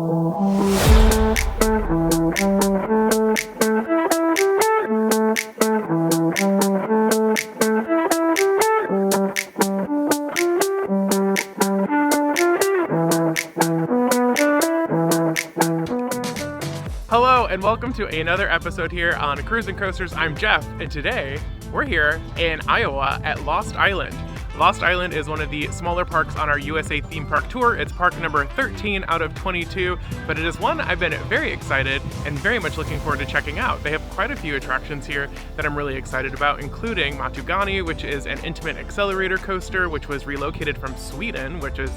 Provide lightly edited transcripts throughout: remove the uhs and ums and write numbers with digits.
Hello and welcome to another episode here on Cruise and Coasters. I'm Jeff, and today we're here in Iowa at Lost Island. Lost Island is one of the smaller parks on our USA theme park tour. It's park number 13 out of 22, but it is one I've been very excited and very much looking forward to checking out. They have quite a few attractions here that I'm really excited about, including Matugani, which is an intimate accelerator coaster, which was relocated from Sweden, which is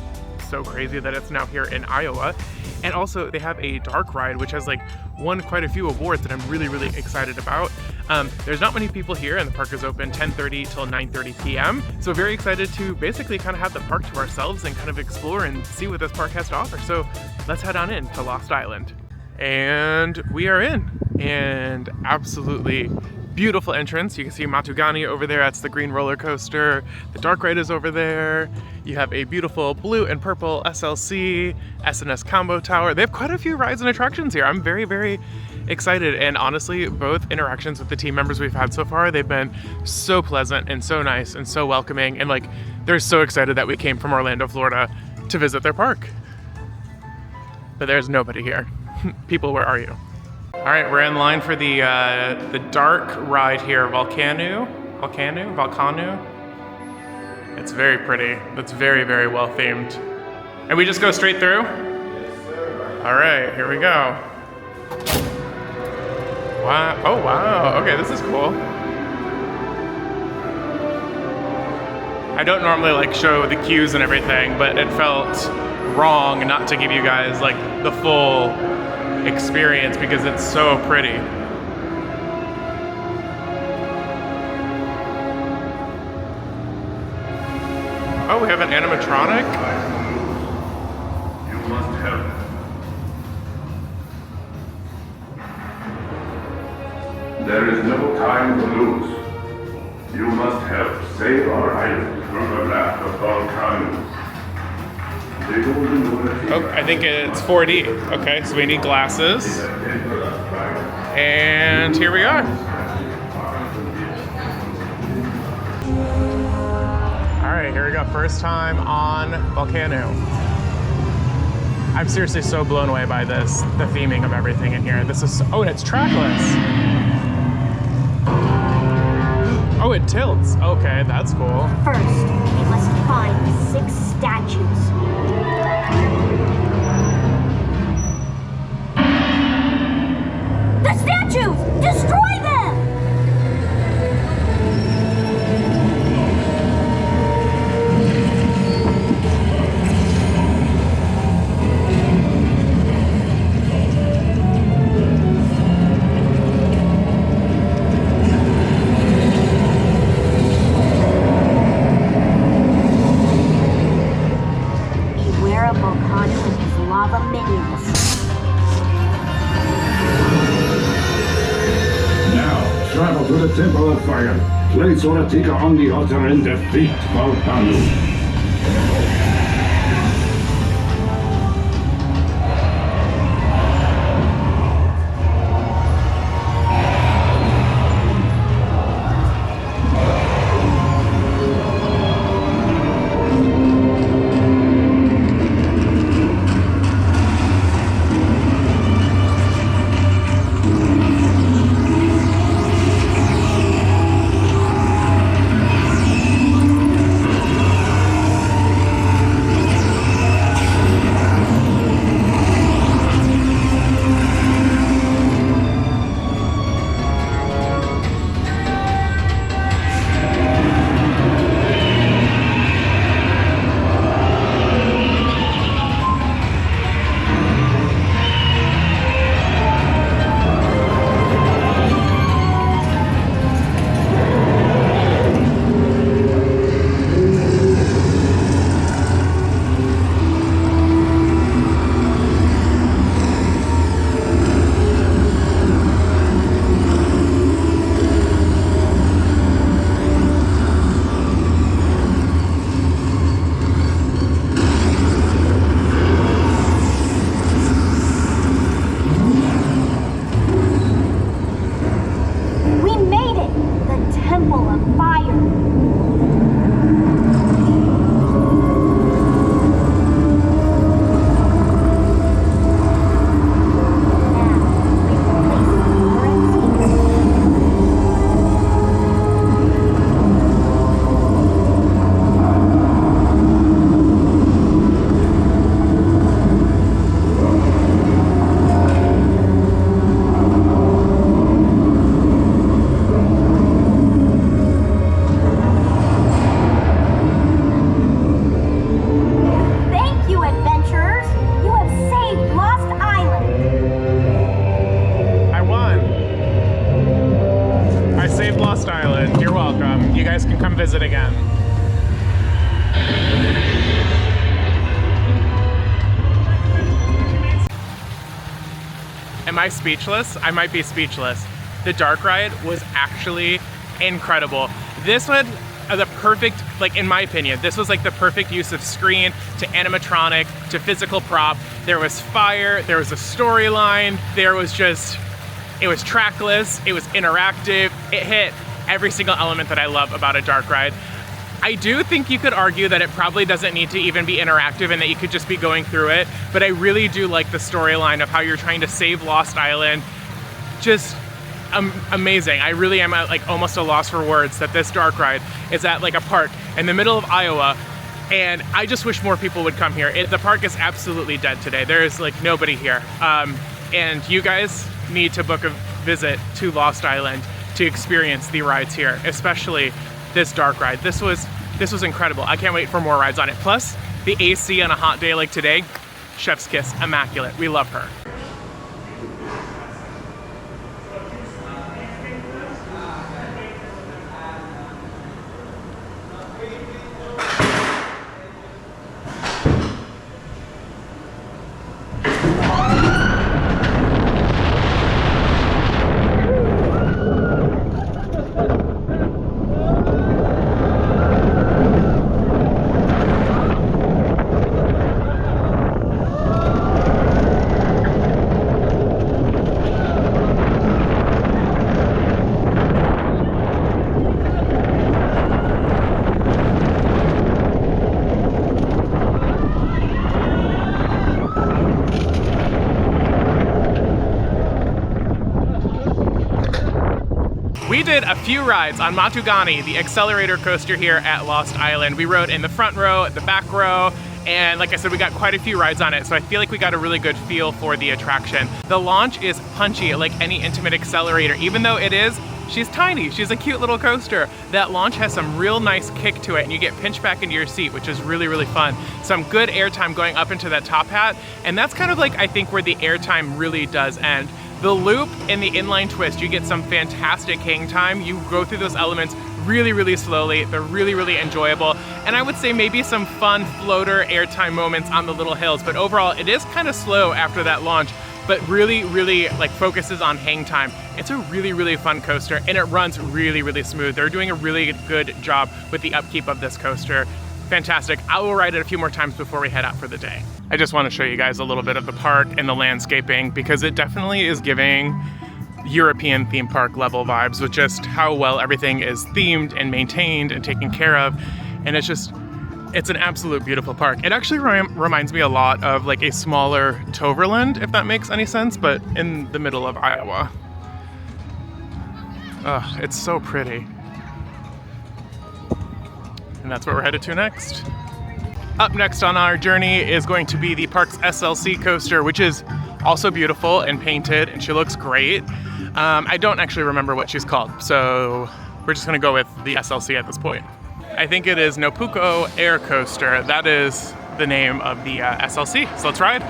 so crazy that it's now here in Iowa. And also they have a dark ride, which has won quite a few awards that I'm really excited about. There's not many people here, and the park is open 10:30 till 9:30 p.m. So very excited to basically kind of have the park to ourselves and kind of explore and see what this park has to offer. So let's head on in to Lost Island. And we are in, and absolutely beautiful entrance. You can see Matugani over there. That's the green roller coaster. The dark ride is over there. You have a beautiful blue and purple SLC, S&S combo tower. They have quite a few rides and attractions here. I'm very excited, and honestly, both interactions with the team members we've had so far, they've been so pleasant and so nice and so welcoming, and they're so excited that we came from Orlando, Florida to visit their park. But there's nobody here. People, where are you? All right, we're in line for the dark ride here, Volcano. It's very pretty. It's very well themed. And we just go straight through? Yes, sir. All right, here we go. Wow, oh wow, okay, this is cool. I don't normally show the cues and everything, but it felt wrong not to give you guys the full experience because it's so pretty. Oh, we have an animatronic? You must help. There is no time to lose. You must help save our island from the wrath of volcanoes. Oh, I think it's 4D. Okay, so we need glasses. And here we are. All right, here we go. First time on Volcano. I'm seriously so blown away by this, the theming of everything in here. This is, oh, and it's trackless. Oh, it tilts. Okay, that's cool. First, we must find 6 statues. The statues! Destroy them! Beware of volcano and his lava minions. Travel to the Temple of Fire. Place Oratica on the altar and defeat Volcano. Am I speechless? I might be speechless. The dark ride was actually incredible. This one, the perfect, like in my opinion, this was like the perfect use of screen to animatronic to physical prop. There was fire, there was a storyline, there was just, it was trackless, it was interactive, it hit every single element that I love about a dark ride. I do think you could argue that it probably doesn't need to even be interactive and that you could just be going through it, but I really do like the storyline of how you're trying to save Lost Island. Just amazing. I really am at like almost a loss for words that this dark ride is at like a park in the middle of Iowa, and I just wish more people would come here. The park is absolutely dead today. There is like nobody here, and you guys need to book a visit to Lost Island to experience the rides here, especially this dark ride. This was incredible. I can't wait for more rides on it. Plus, the AC on a hot day like today, chef's kiss, immaculate. We love her. We did a few rides on Matugani, the accelerator coaster here at Lost Island. We rode in the front row, the back row, and like I said, we got quite a few rides on it, so I feel like we got a really good feel for the attraction. The launch is punchy like any Intamin accelerator, even though she's tiny, she's a cute little coaster. That launch has some real nice kick to it, and you get pinched back into your seat, which is really, really fun. Some good airtime going up into that top hat, and that's kind of like, I think, where the airtime really does end. The loop and the inline twist, you get some fantastic hang time. You go through those elements really, really slowly. They're really, really enjoyable. And I would say maybe some fun floater airtime moments on the little hills, but overall it is kind of slow after that launch, but really, really like focuses on hang time. It's a really, really fun coaster, and it runs really, really smooth. They're doing a really good job with the upkeep of this coaster. Fantastic. I will ride it a few more times before we head out for the day. I just want to show you guys a little bit of the park and the landscaping, because it definitely is giving European theme park level vibes with just how well everything is themed and maintained and taken care of. And it's an absolute beautiful park. It actually reminds me a lot of like a smaller Toverland, if that makes any sense, but in the middle of Iowa. Ugh, it's so pretty. And that's what we're headed to next. Up next on our journey is going to be the park's SLC coaster, which is also beautiful and painted, and she looks great. I don't actually remember what she's called, so we're just gonna go with the SLC at this point. I think it is Nopuko Air Coaster. That is the name of the SLC, so let's ride.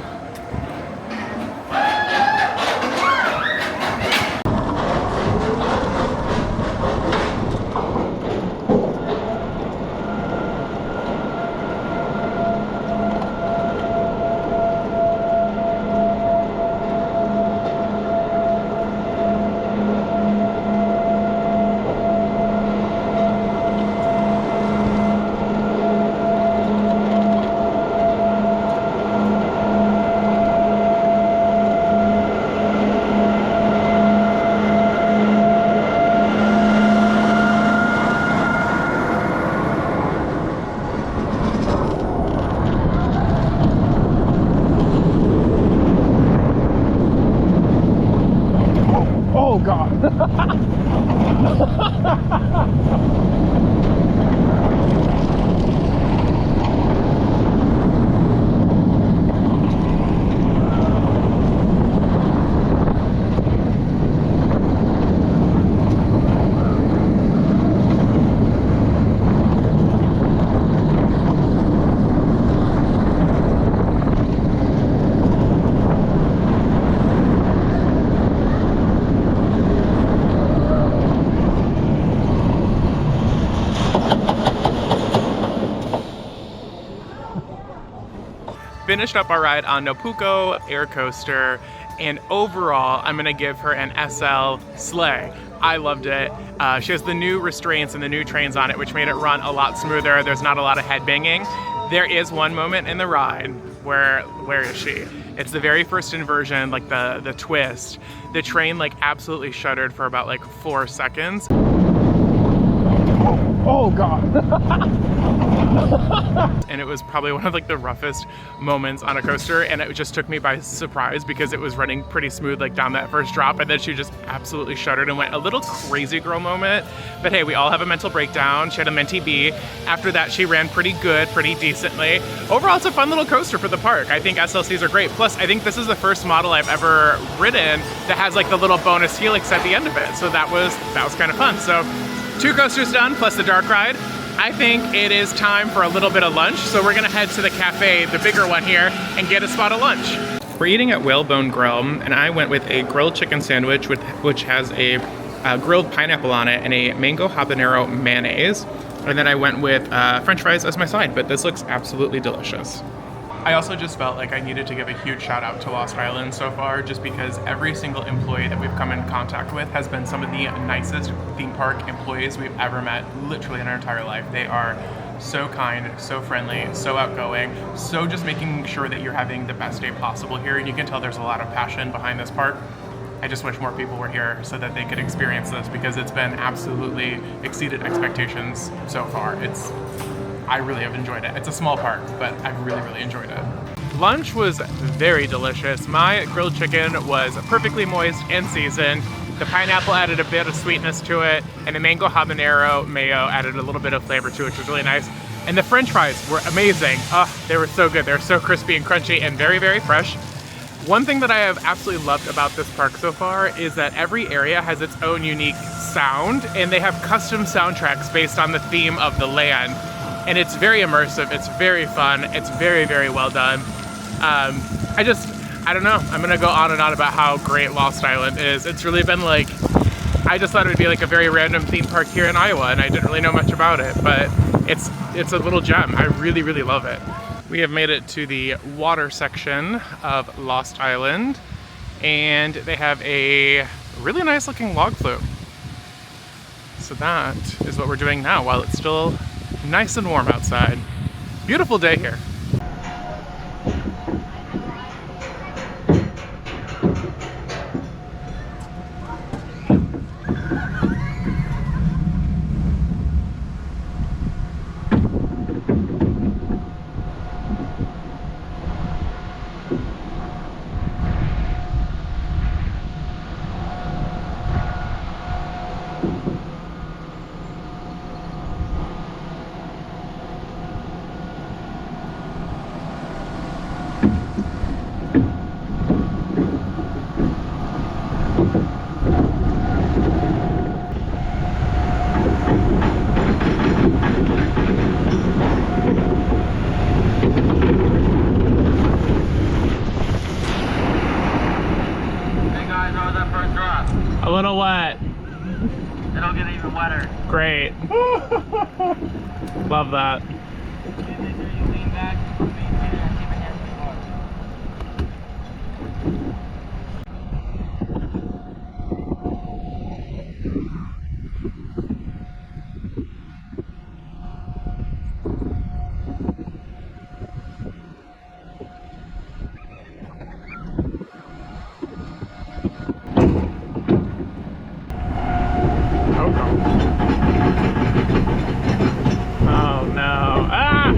finished up our ride on Nopuko Air Coaster, and overall, I'm gonna give her an SL Slay. I loved it. She has the new restraints and the new trains on it, which made it run a lot smoother. There's not a lot of head banging. There is one moment in the ride where is she? It's the very first inversion, like the twist. The train like absolutely shuddered for about like 4 seconds. Oh God. And it was probably one of like the roughest moments on a coaster, and it just took me by surprise because it was running pretty smooth like down that first drop, and then she just absolutely shuddered and went a little crazy girl moment. But hey, we all have a mental breakdown. She had a mentee B. After that, she ran pretty good, pretty decently. Overall, it's a fun little coaster for the park. I think SLCs are great. Plus, I think this is the first model I've ever ridden that has like the little bonus helix at the end of it. So that was kind of fun. So 2 coasters done, plus the dark ride. I think it is time for a little bit of lunch, so we're gonna head to the cafe, the bigger one here, and get a spot of lunch. We're eating at Whalebone Grill, and I went with a grilled chicken sandwich which has a grilled pineapple on it and a mango habanero mayonnaise. And then I went with French fries as my side, but this looks absolutely delicious. I also just felt like I needed to give a huge shout out to Lost Island so far, just because every single employee that we've come in contact with has been some of the nicest theme park employees we've ever met, literally in our entire life. They are so kind, so friendly, so outgoing, so just making sure that you're having the best day possible here. And you can tell there's a lot of passion behind this park. I just wish more people were here so that they could experience this, because it's been absolutely exceeded expectations so far. I really have enjoyed it. It's a small park, but I've really, really enjoyed it. Lunch was very delicious. My grilled chicken was perfectly moist and seasoned. The pineapple added a bit of sweetness to it, and the mango habanero mayo added a little bit of flavor to it, which was really nice. And the French fries were amazing. Oh, they were so good. They were so crispy and crunchy and very, very fresh. One thing that I have absolutely loved about this park so far is that every area has its own unique sound, and they have custom soundtracks based on the theme of the land. And it's very immersive, it's very fun, it's very, very well done. I don't know, I'm gonna go on and on about how great Lost Island is. It's really been like, I just thought it would be like a very random theme park here in Iowa, and I didn't really know much about it, but it's a little gem. I really, really love it. We have made it to the water section of Lost Island, and they have a really nice looking log flume. So that is what we're doing now while it's still nice and warm outside. Beautiful day here. A little wet. It'll get even wetter. Great. Love that. You lean back, keep your feet here, and keep your hands in the water. Oh no. Ah!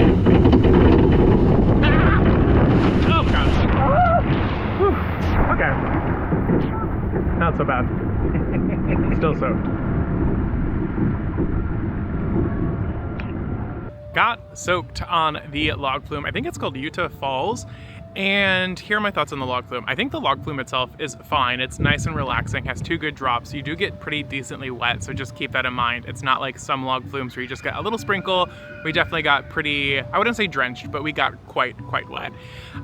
Ah! Oh gosh. Whew. Okay. Not so bad. Still soaked. Got soaked on the log flume. I think it's called Utah Falls. And here are my thoughts on the log flume. I think the log flume itself is fine. It's nice and relaxing, has 2 good drops. You do get pretty decently wet, so just keep that in mind. It's not like some log flumes where you just get a little sprinkle. We definitely got pretty, I wouldn't say drenched, but we got quite wet.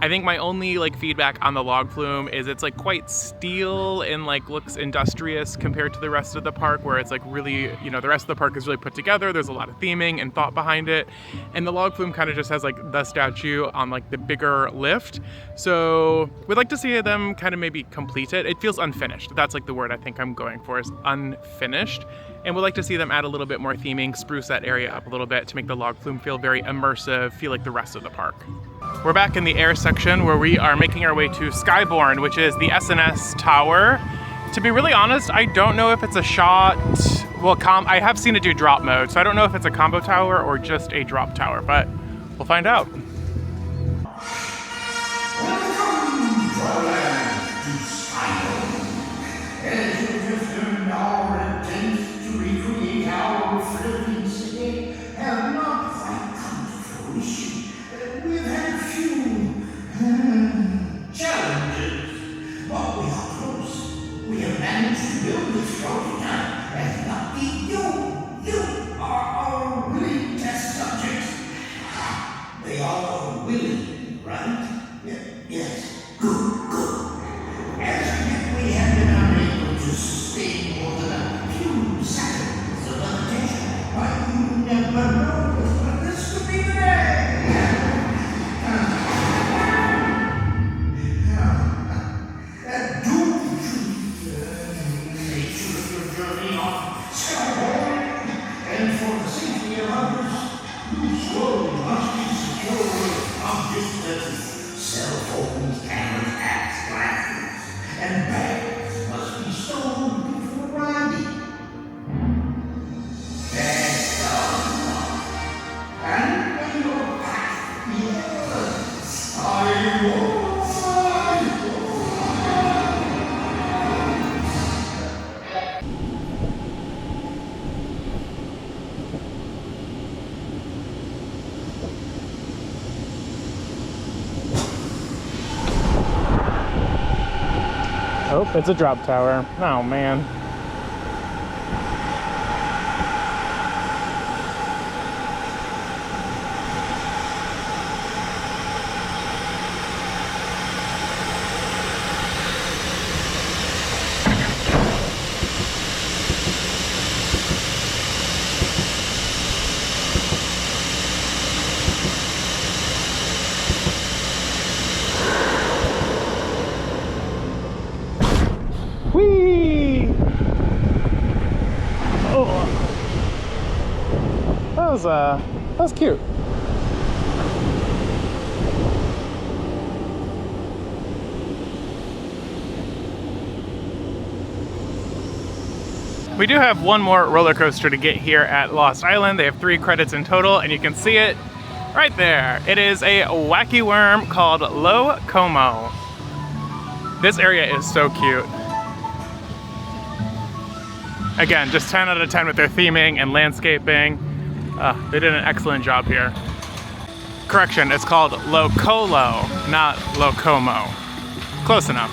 I think my only like feedback on the log flume is it's like quite steel and like looks industrious compared to the rest of the park, where it's like really, you know, the rest of the park is really put together. There's a lot of theming and thought behind it. and the log flume kind of just has like the statue on like the bigger lift. So we'd like to see them kind of maybe complete it. It feels unfinished. That's like the word I think I'm going for, is unfinished. And we'd like to see them add a little bit more theming, spruce that area up a little bit to make the log flume feel very immersive, feel like the rest of the park. We're back in the air section where we are making our way to Skyborne, which is the S&S tower. To be really honest, I don't know if it's a shot, well, I have seen it do drop mode, so I don't know if it's a combo tower or just a drop tower, but we'll find out. Welcome, dwellers to Skyborne. As you have learned, our attempts to recreate our floating city have not quite come to fruition. We've had a few challenges, but we are close. We have managed to build this prototype, and lucky you are our willing test subjects. They are willing, right? Yes. Good. As yet, we have been unable to sustain more than a few seconds of levitation, but you never know when this could be the day. And for the safety of others, you slowly must be secure objects such as cell phones, cameras, hats, glasses, and bags must be stowed before riding. That's all. And when you're back, yes, I will. Oh, it's a drop tower. Oh man. Whee! Oh, that was cute. We do have one more roller coaster to get here at Lost Island. They have 3 credits in total, and you can see it right there. It is a wacky worm called Lo Como. This area is so cute. Again, just 10 out of 10 with their theming and landscaping. They did an excellent job here. Correction, it's called Lo Colo, not Lo Como. Close enough.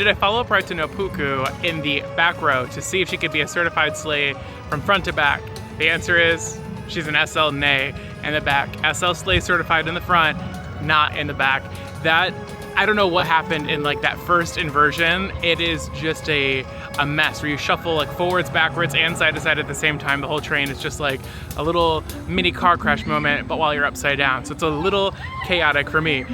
did a follow-up ride to Nopuku in the back row to see if she could be a certified sleigh from front to back. The answer is she's an SL nay in the back. SL sleigh certified in the front, not in the back. That, I don't know what happened in like that first inversion. It is just a mess where you shuffle like forwards, backwards, and side to side at the same time. The whole train is just like a little mini car crash moment, but while you're upside down. So it's a little chaotic for me.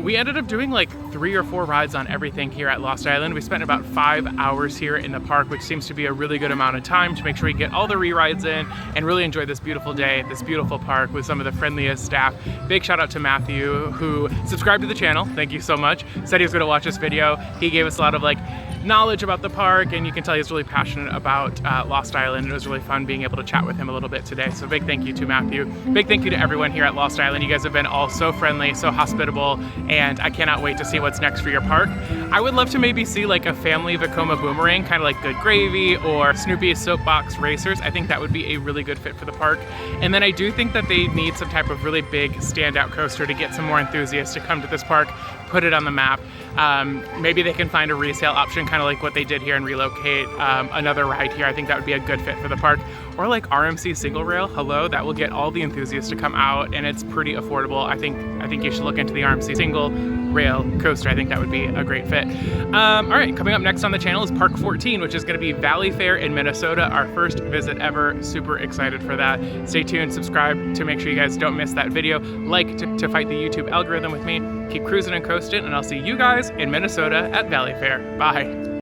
We ended up doing like 3 or 4 rides on everything here at Lost Island. We spent about 5 hours here in the park, which seems to be a really good amount of time to make sure we get all the re-rides in and really enjoy this beautiful day, this beautiful park with some of the friendliest staff. Big shout out to Matthew, who subscribed to the channel. Thank you so much. Said he was gonna watch this video. He gave us a lot of like knowledge about the park, and you can tell he's really passionate about Lost Island. It was really fun being able to chat with him a little bit today. So big thank you to Matthew. Big thank you to everyone here at Lost Island. You guys have been all so friendly, so hospitable, and I cannot wait to see what's next for your park. I would love to maybe see like a family Vekoma Boomerang, kind of like Good Gravy or Snoopy's Soapbox Racers. I think that would be a really good fit for the park. And then I do think that they need some type of really big standout coaster to get some more enthusiasts to come to this park, put it on the map. Maybe they can find a resale option, kind of like what they did here, and relocate another ride here. I think that would be a good fit for the park. Or like RMC single rail, hello, that will get all the enthusiasts to come out, and it's pretty affordable. I think you should look into the RMC single rail coaster. I think that would be a great fit. All right, coming up next on the channel is Park 14, which is gonna be Valley Fair in Minnesota, our first visit ever. Super excited for that. Stay tuned, subscribe to make sure you guys don't miss that video. Like to fight the YouTube algorithm with me. Keep cruising and coasting, and I'll see you guys in Minnesota at Valley Fair. Bye.